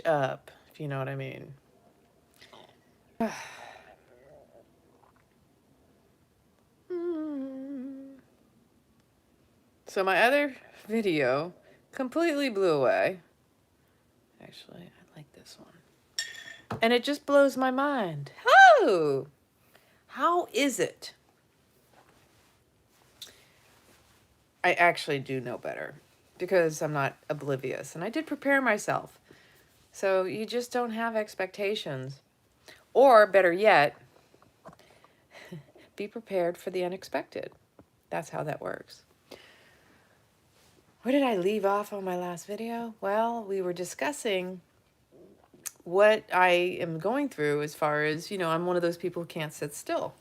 up, if you know what I mean. So my other video completely blew away. Actually, I like this one. And it just blows my mind. Oh! How is it? I actually do know better because I'm not oblivious. And I did prepare myself. So you just don't have expectations. Or, better yet, be prepared for the unexpected. That's how that works. Where did I leave off on my last video? Well, we were discussing what I am going through as far as, I'm one of those people who can't sit still.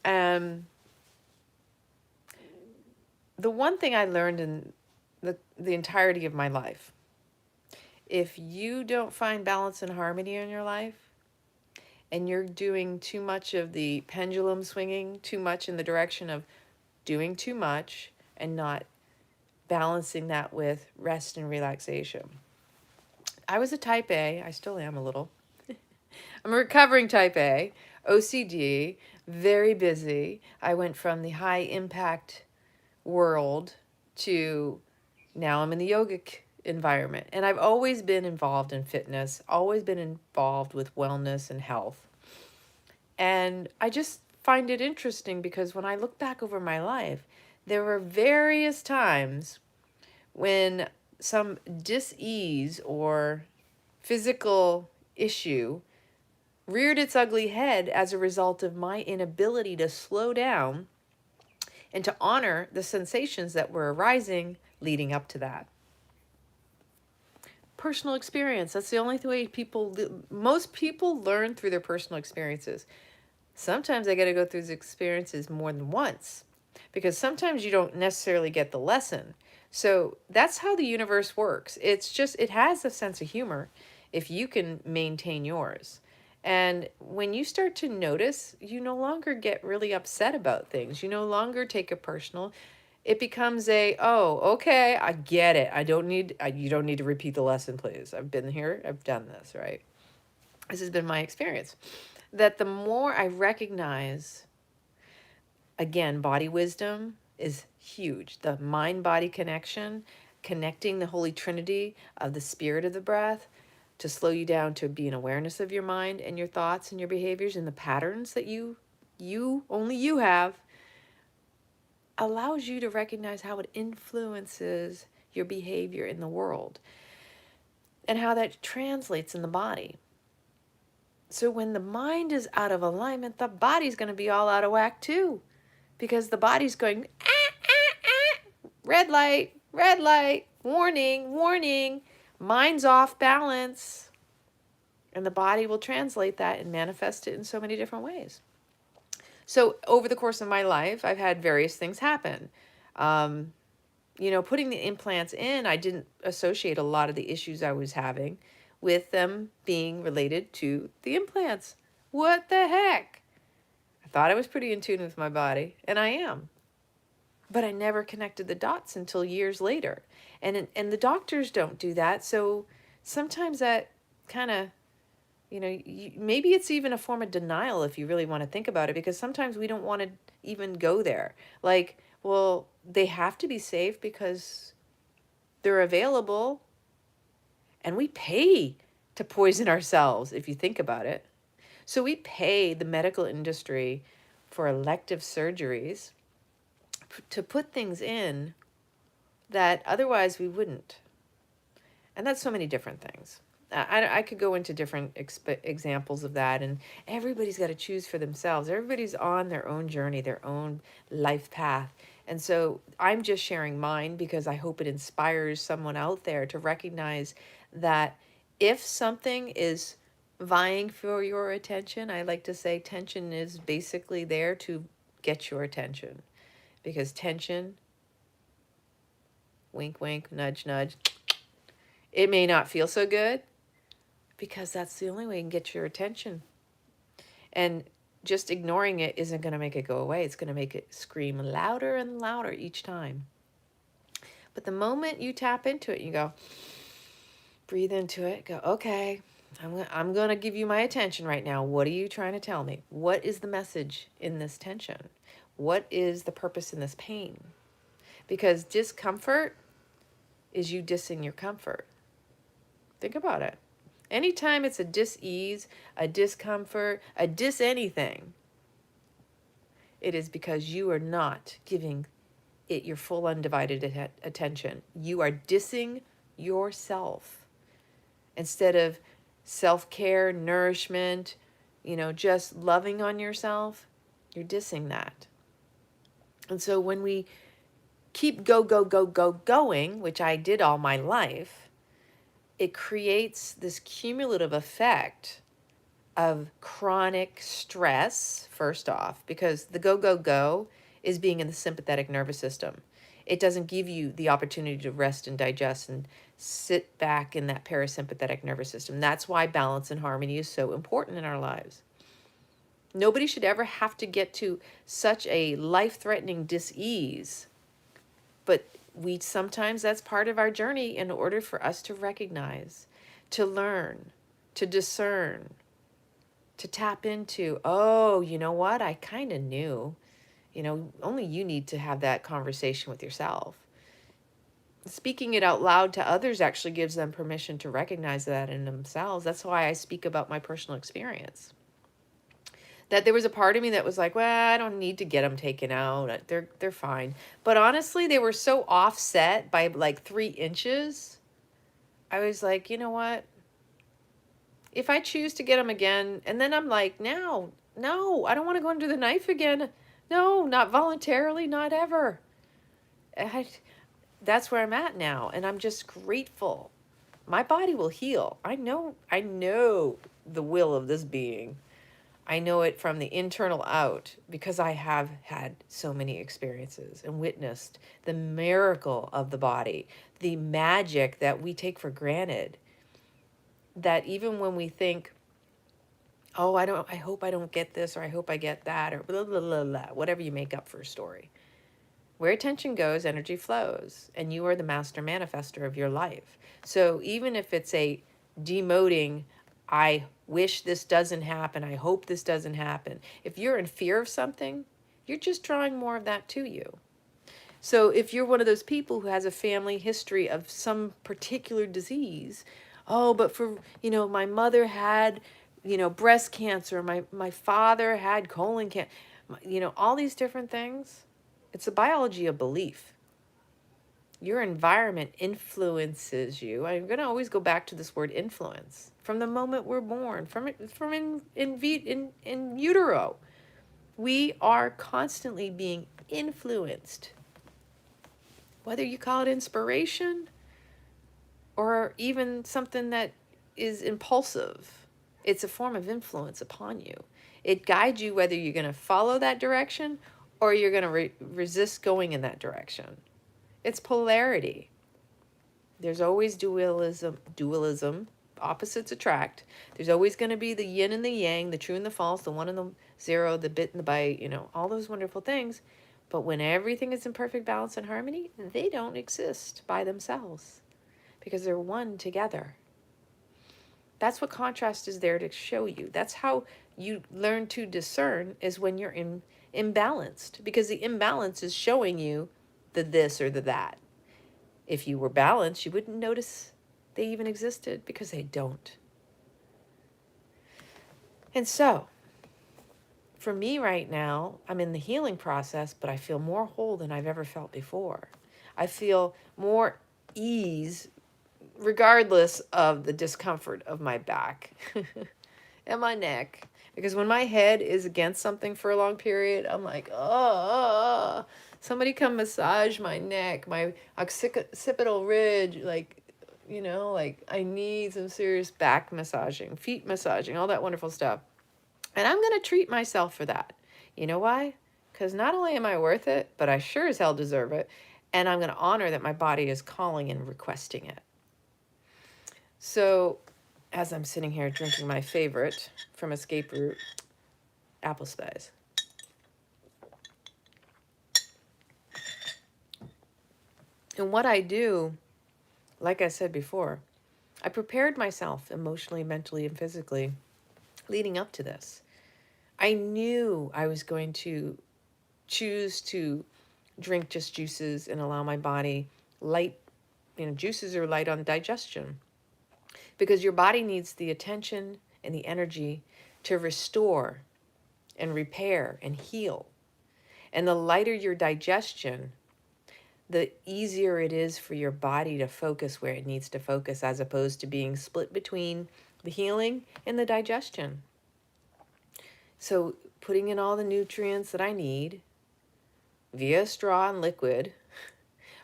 And the one thing I learned in the entirety of my life, if you don't find balance and harmony in your life, and you're doing too much of the pendulum swinging, too much in the direction of doing too much and not balancing that with rest and relaxation. I was a type A. I still am a little. I'm a recovering type A, OCD, very busy. I went from the high impact world to now I'm in the yogic environment. And I've always been involved in fitness, always been involved with wellness and health. And I just find it interesting because when I look back over my life, there were various times when some dis-ease or physical issue reared its ugly head as a result of my inability to slow down and to honor the sensations that were arising leading up to that. Personal experience. That's the only way most people learn through their personal experiences. Sometimes I got to go through these experiences more than once because sometimes you don't necessarily get the lesson. So that's how the universe works. It's just, it has a sense of humor if you can maintain yours. And when you start to notice, you no longer get really upset about things. You no longer take it personal. It becomes oh, okay, I get it. You don't need to repeat the lesson, please. I've been here. I've done this, right? This has been my experience. That the more I recognize, again, body wisdom is huge. The mind-body connection, connecting the Holy Trinity of the spirit of the breath to slow you down to be an awareness of your mind and your thoughts and your behaviors and the patterns that only you have, allows you to recognize how it influences your behavior in the world and how that translates in the body. So when the mind is out of alignment, the body's going to be all out of whack too, because the body's going, red light, warning, warning, mind's off balance. And the body will translate that and manifest it in so many different ways. So over the course of my life, I've had various things happen. Putting the implants in, I didn't associate a lot of the issues I was having with them being related to the implants. What the heck? I thought I was pretty in tune with my body, and I am. But I never connected the dots until years later. And the doctors don't do that, so sometimes that kind of, maybe it's even a form of denial if you really want to think about it, because sometimes we don't want to even go there. Like, well, they have to be safe because they're available, and we pay to poison ourselves if you think about it. So we pay the medical industry for elective surgeries to put things in that otherwise we wouldn't. And that's so many different things. I could go into different examples of that, and everybody's got to choose for themselves. Everybody's on their own journey, their own life path. And so I'm just sharing mine because I hope it inspires someone out there to recognize that if something is vying for your attention, I like to say tension is basically there to get your attention. Because tension, wink, wink, nudge, nudge, it may not feel so good, because that's the only way you can get your attention. And just ignoring it isn't going to make it go away. It's going to make it scream louder and louder each time. But the moment you tap into it, you go, Breathe into it. Go, okay, I'm going to give you my attention right now. What are you trying to tell me? What is the message in this tension? What is the purpose in this pain? Because discomfort is you dissing your comfort. Think about it. Anytime it's a dis-ease, a discomfort, a dis-anything, it is because you are not giving it your full undivided attention. You are dissing yourself. Instead of self-care, nourishment, just loving on yourself, you're dissing that. And so when we keep going, which I did all my life, it creates this cumulative effect of chronic stress, first off, because the go is being in the sympathetic nervous system. It doesn't give you the opportunity to rest and digest and sit back in that parasympathetic nervous system. That's why balance and harmony is so important in our lives. Nobody should ever have to get to such a life-threatening dis-ease. But sometimes that's part of our journey in order for us to recognize, to learn, to discern, to tap into, oh, you know what? I kind of knew. Only you need to have that conversation with yourself. Speaking it out loud to others actually gives them permission to recognize that in themselves. That's why I speak about my personal experience. That there was a part of me that was like, well, I don't need to get them taken out. They're fine. But honestly, they were so offset by like 3 inches. I was like, you know what? If I choose to get them again, and then I'm like, no, I don't want to go under the knife again. No, not voluntarily, not ever. That's where I'm at now, and I'm just grateful. My body will heal. I know the will of this being. I know it from the internal out because I have had so many experiences and witnessed the miracle of the body, the magic that we take for granted. That even when we think, oh, I hope I don't get this, or I hope I get that, or blah, blah, blah, blah, whatever you make up for a story. Where attention goes, energy flows, and you are the master manifester of your life. So even if it's a demoting, I wish this doesn't happen, I hope this doesn't happen. If you're in fear of something, you're just drawing more of that to you. So if you're one of those people who has a family history of some particular disease, oh, but for, my mother had, breast cancer, my father had colon cancer, all these different things. It's the biology of belief. Your environment influences you. I'm going to always go back to this word influence. From the moment we're born, from in utero, we are constantly being influenced. Whether you call it inspiration or even something that is impulsive, it's a form of influence upon you. It guides you whether you're going to follow that direction or you're going to resist going in that direction. It's polarity. There's always dualism, opposites attract. There's always going to be the yin and the yang, the true and the false, the one and the zero, the bit and the bite, all those wonderful things. But when everything is in perfect balance and harmony, they don't exist by themselves because they're one together. That's what contrast is there to show you. That's how you learn to discern, is when you're imbalanced, because the imbalance is showing you the this or the that. If you were balanced, you wouldn't notice they even existed, because they don't. And so, for me right now, I'm in the healing process, but I feel more whole than I've ever felt before. I feel more ease, regardless of the discomfort of my back and my neck. Because when my head is against something for a long period, I'm like, oh, somebody come massage my neck, my occipital ridge, like I need some serious back massaging, feet massaging, all that wonderful stuff. And I'm going to treat myself for that. You know why? Because not only am I worth it, but I sure as hell deserve it. And I'm going to honor that my body is calling and requesting it. So as I'm sitting here drinking my favorite from Escape Route, apple spice. And what I do, like I said before, I prepared myself emotionally, mentally, and physically leading up to this. I knew I was going to choose to drink just juices and allow my body light, juices are light on digestion because your body needs the attention and the energy to restore and repair and heal. And the lighter your digestion, the easier it is for your body to focus where it needs to focus, as opposed to being split between the healing and the digestion. So putting in all the nutrients that I need via straw and liquid,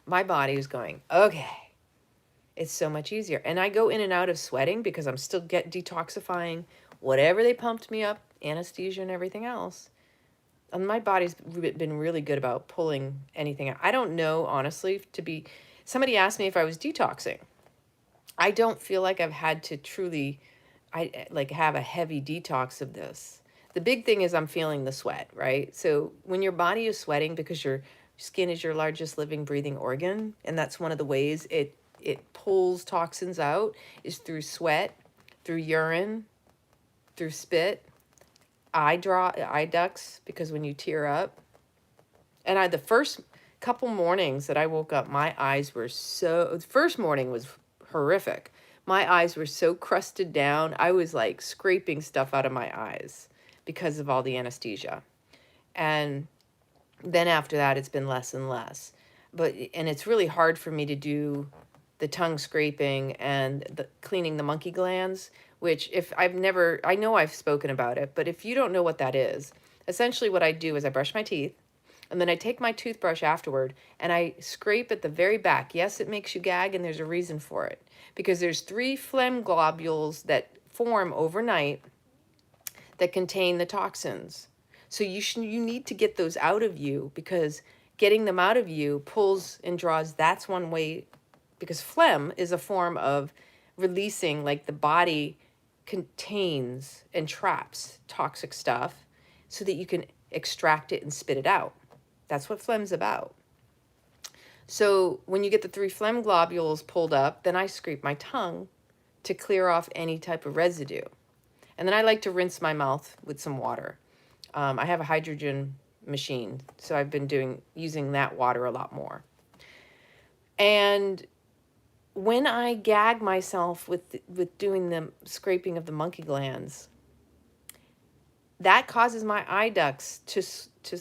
my body is going, okay, it's so much easier. And I go in and out of sweating because I'm still detoxifying whatever they pumped me up, anesthesia and everything else. And my body's been really good about pulling anything out. I don't know, honestly, somebody asked me if I was detoxing. I don't feel like I've had to truly, have a heavy detox of this. The big thing is I'm feeling the sweat, right? So when your body is sweating, because your skin is your largest living, breathing organ, and that's one of the ways it pulls toxins out, is through sweat, through urine, through spit, eye ducts, because when you tear up. And the first couple mornings that I woke up, my eyes were the first morning was horrific. My eyes were so crusted down. I was like scraping stuff out of my eyes because of all the anesthesia. And then after that, it's been less and less. And it's really hard for me to do the tongue scraping and the cleaning the monkey glands, which I know I've spoken about it, but if you don't know what that is, essentially what I do is I brush my teeth, and then I take my toothbrush afterward and I scrape at the very back. Yes, it makes you gag, and there's a reason for it. Because there's 3 phlegm globules that form overnight that contain the toxins. So you need to get those out of you, because getting them out of you pulls and draws. That's one way, because phlegm is a form of releasing, like the body contains and traps toxic stuff so that you can extract it and spit it out. That's what phlegm's about. So when you get the 3 phlegm globules pulled up, then I scrape my tongue to clear off any type of residue. And then I like to rinse my mouth with some water. I have a hydrogen machine, so I've been using that water a lot more. And when I gag myself with doing the scraping of the monkey glands, that causes my eye ducts to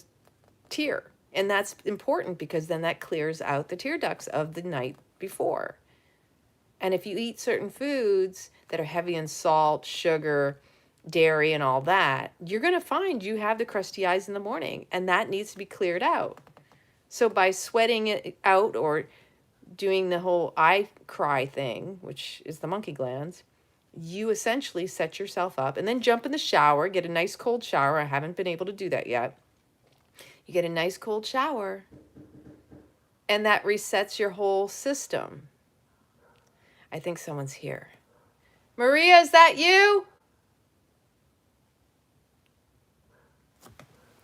tear. And that's important, because then that clears out the tear ducts of the night before. And if you eat certain foods that are heavy in salt, sugar, dairy, and all that, you're going to find you have the crusty eyes in the morning, and that needs to be cleared out. So by sweating it out, or doing the whole eye cry thing, which is the monkey glands, you essentially set yourself up, and then jump in the shower, get a nice cold shower. I haven't been able to do that yet. You get a nice cold shower, and that resets your whole system. I think someone's here. Maria, is that you?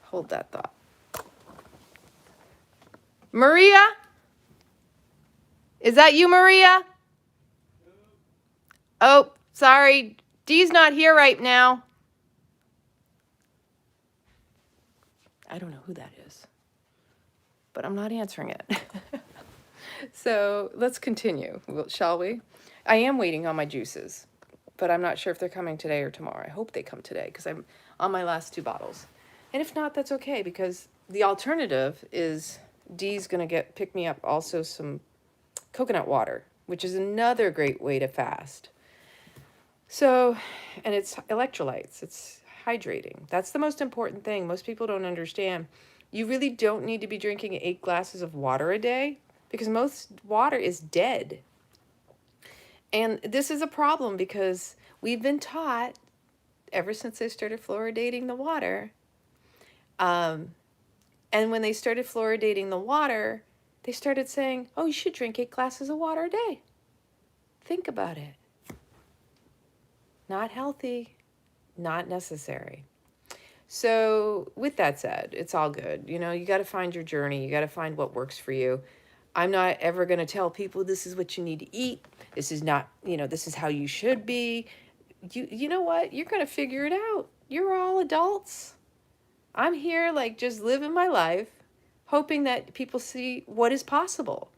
Hold that thought. Maria? Is that you, Maria? Oh, sorry. Dee's not here right now. I don't know who that is, but I'm not answering it. So let's continue, shall we? I am waiting on my juices, but I'm not sure if they're coming today or tomorrow. I hope they come today, because I'm on my last 2 bottles. And if not, that's okay, because the alternative is Dee's going to pick me up also some coconut water, which is another great way to fast. So, and it's electrolytes. It's hydrating. That's the most important thing. Most people don't understand. You really don't need to be drinking 8 glasses of water a day, because most water is dead. And this is a problem, because we've been taught ever since they started fluoridating the water. And when they started fluoridating the water, they started saying, oh, you should drink 8 glasses of water a day. Think about it. Not healthy, not necessary. So with that said, it's all good. You got to find your journey. You got to find what works for you. I'm not ever going to tell people this is what you need to eat. This is not, this is how you should be. You know what? You're going to figure it out. You're all adults. I'm here like just living my life, hoping that people see what is possible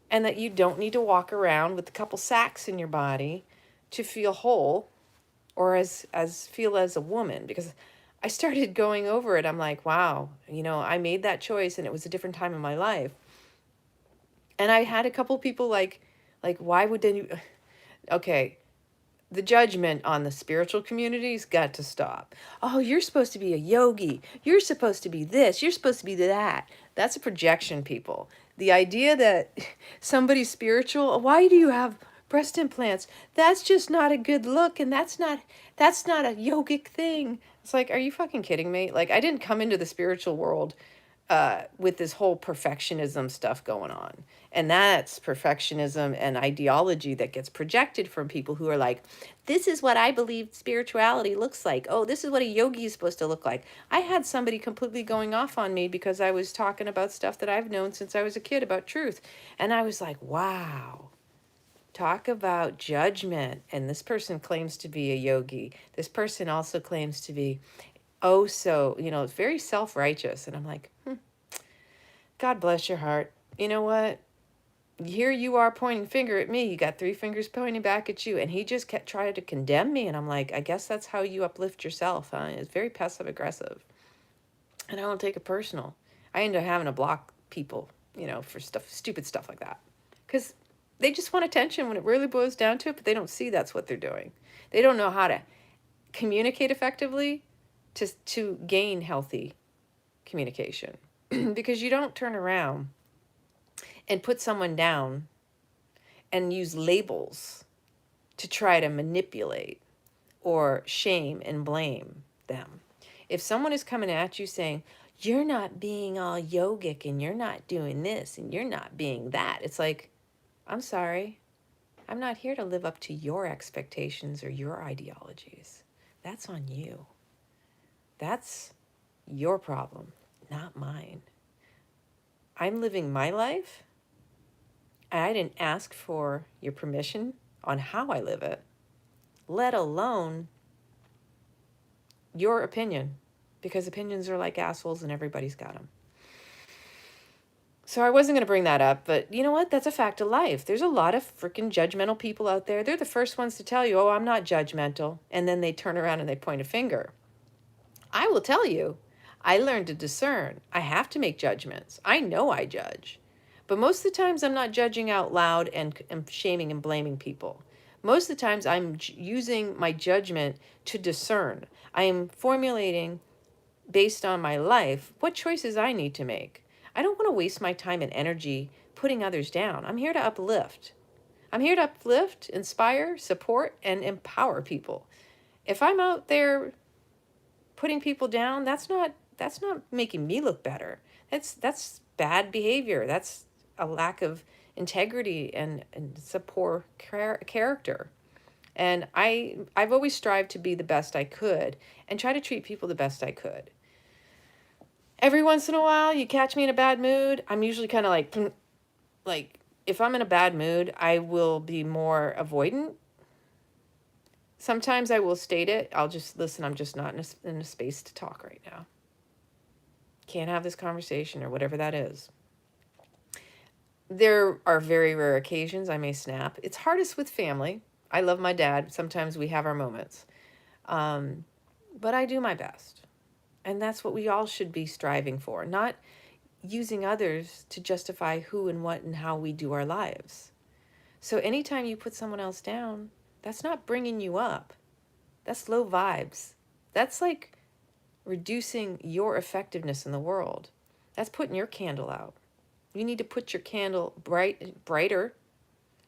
and that you don't need to walk around with a couple sacks in your body to feel whole or as feel as a woman, because I started going over it. I'm like, wow, I made that choice and it was a different time in my life. And I had a couple people like why would you, okay, the judgment on the spiritual community's got to stop. Oh, you're supposed to be a yogi. You're supposed to be this. You're supposed to be that. That's a projection, people. The idea that somebody's spiritual, why do you have breast implants? That's just not a good look, and that's not a yogic thing. It's like, are you fucking kidding me? Like, I didn't come into the spiritual world with this whole perfectionism stuff going on. And that's perfectionism and ideology that gets projected from people who are like, this is what I believe spirituality looks like. Oh, this is what a yogi is supposed to look like. I had somebody completely going off on me because I was talking about stuff that I've known since I was a kid about truth. And I was like, wow, talk about judgment. And this person claims to be a yogi. This person also claims to be, it's very self-righteous. And I'm like, God bless your heart. You know what? Here you are pointing finger at me. You got 3 fingers pointing back at you. And he just kept trying to condemn me. And I'm like, I guess that's how you uplift yourself, huh? It's very passive-aggressive. And I don't take it personal. I end up having to block people, for stupid stuff like that. Because they just want attention when it really boils down to it, but they don't see that's what they're doing. They don't know how to communicate effectively to gain healthy communication. Because you don't turn around and put someone down and use labels to try to manipulate or shame and blame them. If someone is coming at you saying, you're not being all yogic and you're not doing this and you're not being that, it's like, I'm sorry. I'm not here to live up to your expectations or your ideologies. That's on you. That's your problem, not mine. I'm living my life, and I didn't ask for your permission on how I live it, let alone your opinion, because opinions are like assholes and everybody's got them. So I wasn't going to bring that up, but you know what? That's a fact of life. There's a lot of freaking judgmental people out there. They're the first ones to tell you, oh, I'm not judgmental. And then they turn around and they point a finger. I will tell you, I learned to discern. I have to make judgments. I know I judge. But most of the times I'm not judging out loud and shaming and blaming people. Most of the times I'm using my judgment to discern. I am formulating, based on my life, what choices I need to make. I don't want to waste my time and energy putting others down. I'm here to uplift. I'm here to uplift, inspire, support, and empower people. If I'm out there putting people down, that's not making me look better. That's bad behavior. That's a lack of integrity and it's a poor character. And I've always strived to be the best I could and try to treat people the best I could. Every once in a while, you catch me in a bad mood. I'm usually kind of like, if I'm in a bad mood, I will be more avoidant. Sometimes I will state it. I'll just, listen, I'm just not in a space to talk right now. Can't have this conversation or whatever that is. There are very rare occasions I may snap. It's hardest with family. I love my dad. Sometimes we have our moments. But I do my best. And that's what we all should be striving for, not using others to justify who and what and how we do our lives. So anytime you put someone else down, that's not bringing you up. That's low vibes. That's like reducing your effectiveness in the world. That's putting your candle out. You need to put your candle brighter,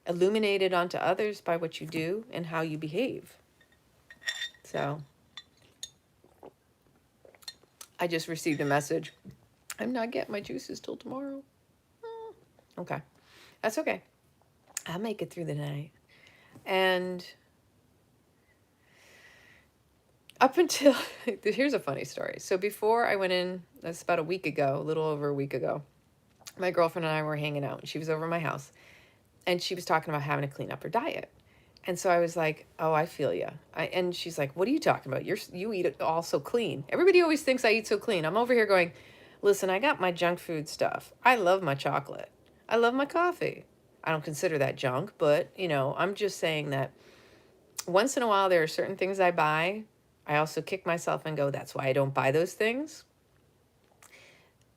illuminated onto others by what you do and how you behave. So I just received a message. I'm not getting my juices till tomorrow. Okay. That's okay. I'll make it through the night. And up until, here's a funny story. So before I went in, that's about a week ago, a little over a week ago, my girlfriend and I were hanging out, and she was over at my house, and she was talking about having to clean up her diet. And so I was like, oh, I feel you. And she's like, what are you talking about? You eat it all so clean. Everybody always thinks I eat so clean. I'm over here going, listen, I got my junk food stuff. I love my chocolate. I love my coffee. I don't consider that junk, but, I'm just saying that once in a while there are certain things I buy. I also kick myself and go, that's why I don't buy those things.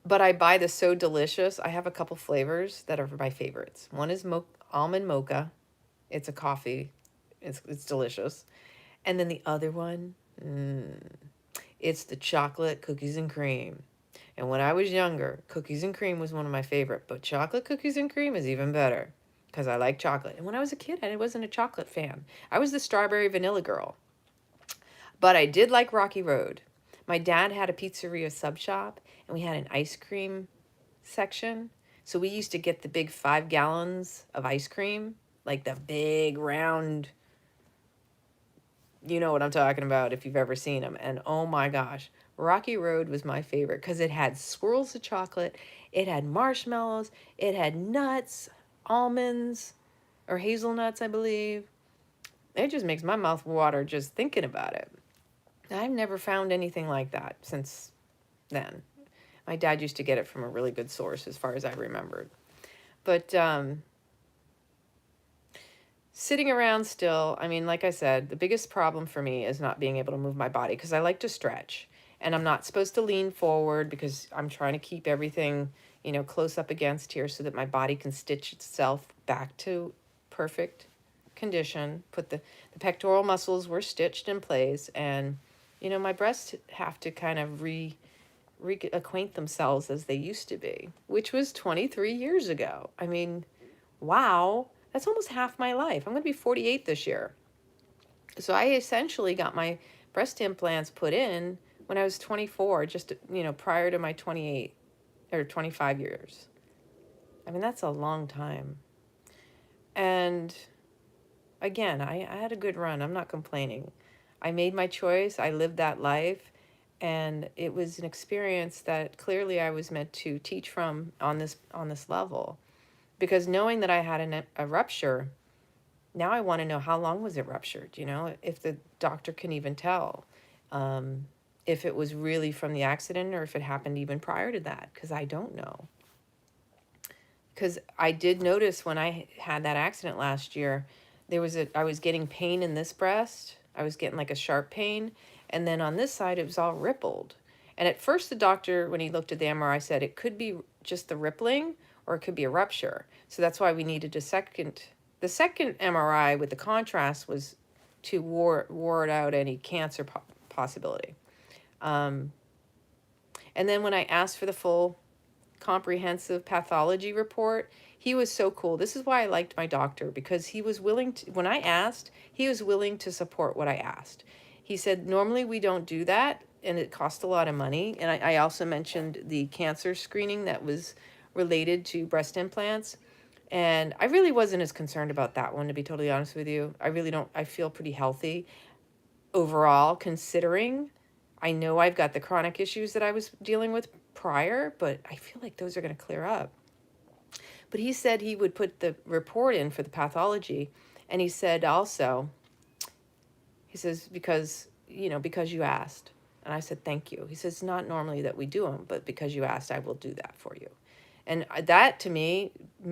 But I buy the So Delicious. I have a couple flavors that are my favorites. One is almond mocha. It's a coffee. It's delicious. And then the other one, it's the chocolate cookies and cream. And when I was younger, cookies and cream was one of my favorite, but chocolate cookies and cream is even better because I like chocolate. And when I was a kid, I wasn't a chocolate fan. I was the strawberry vanilla girl. But I did like Rocky Road. My dad had a pizzeria sub shop, and we had an ice cream section. So we used to get the big 5 gallons of ice cream, like the big round, you know what I'm talking about if you've ever seen them. And oh my gosh, Rocky Road was my favorite because it had swirls of chocolate, it had marshmallows, it had nuts, almonds, or hazelnuts, I believe. It just makes my mouth water just thinking about it. I've never found anything like that since then. My dad used to get it from a really good source as far as I remembered. But sitting around still, I mean, like I said, the biggest problem for me is not being able to move my body because I like to stretch. And I'm not supposed to lean forward because I'm trying to keep everything, close up against here so that my body can stitch itself back to perfect condition. The pectoral muscles were stitched in place, and my breasts have to kind of reacquaint themselves as they used to be, which was 23 years ago. I mean, wow, that's almost half my life. I'm going to be 48 this year. So I essentially got my breast implants put in when I was 24, just, prior to my 28 or 25 years. I mean, that's a long time. And again, I had a good run. I'm not complaining. I made my choice. I lived that life. And it was an experience that clearly I was meant to teach from on this level. Because knowing that I had a rupture, now I want to know how long was it ruptured, if the doctor can even tell. If it was really from the accident or if it happened even prior to that, because I don't know. Because I did notice when I had that accident last year, I was getting pain in this breast. I was getting like a sharp pain. And then on this side, it was all rippled. And at first the doctor, when he looked at the MRI, said it could be just the rippling or it could be a rupture. So that's why we needed the second MRI with the contrast was to ward out any cancer possibility. And then when I asked for the full comprehensive pathology report, he was so cool. This is why I liked my doctor, because he was willing to, when I asked, he was willing to support what I asked. He said, normally we don't do that, and it cost a lot of money. And I also mentioned the cancer screening that was related to breast implants. And I really wasn't as concerned about that one, to be totally honest with you. I feel pretty healthy overall, considering I know I've got the chronic issues that I was dealing with prior, but I feel like those are going to clear up. But he said he would put the report in for the pathology. And he said also, he says, because you asked. And I said, thank you. He says, not normally that we do them, but because you asked, I will do that for you. And that to me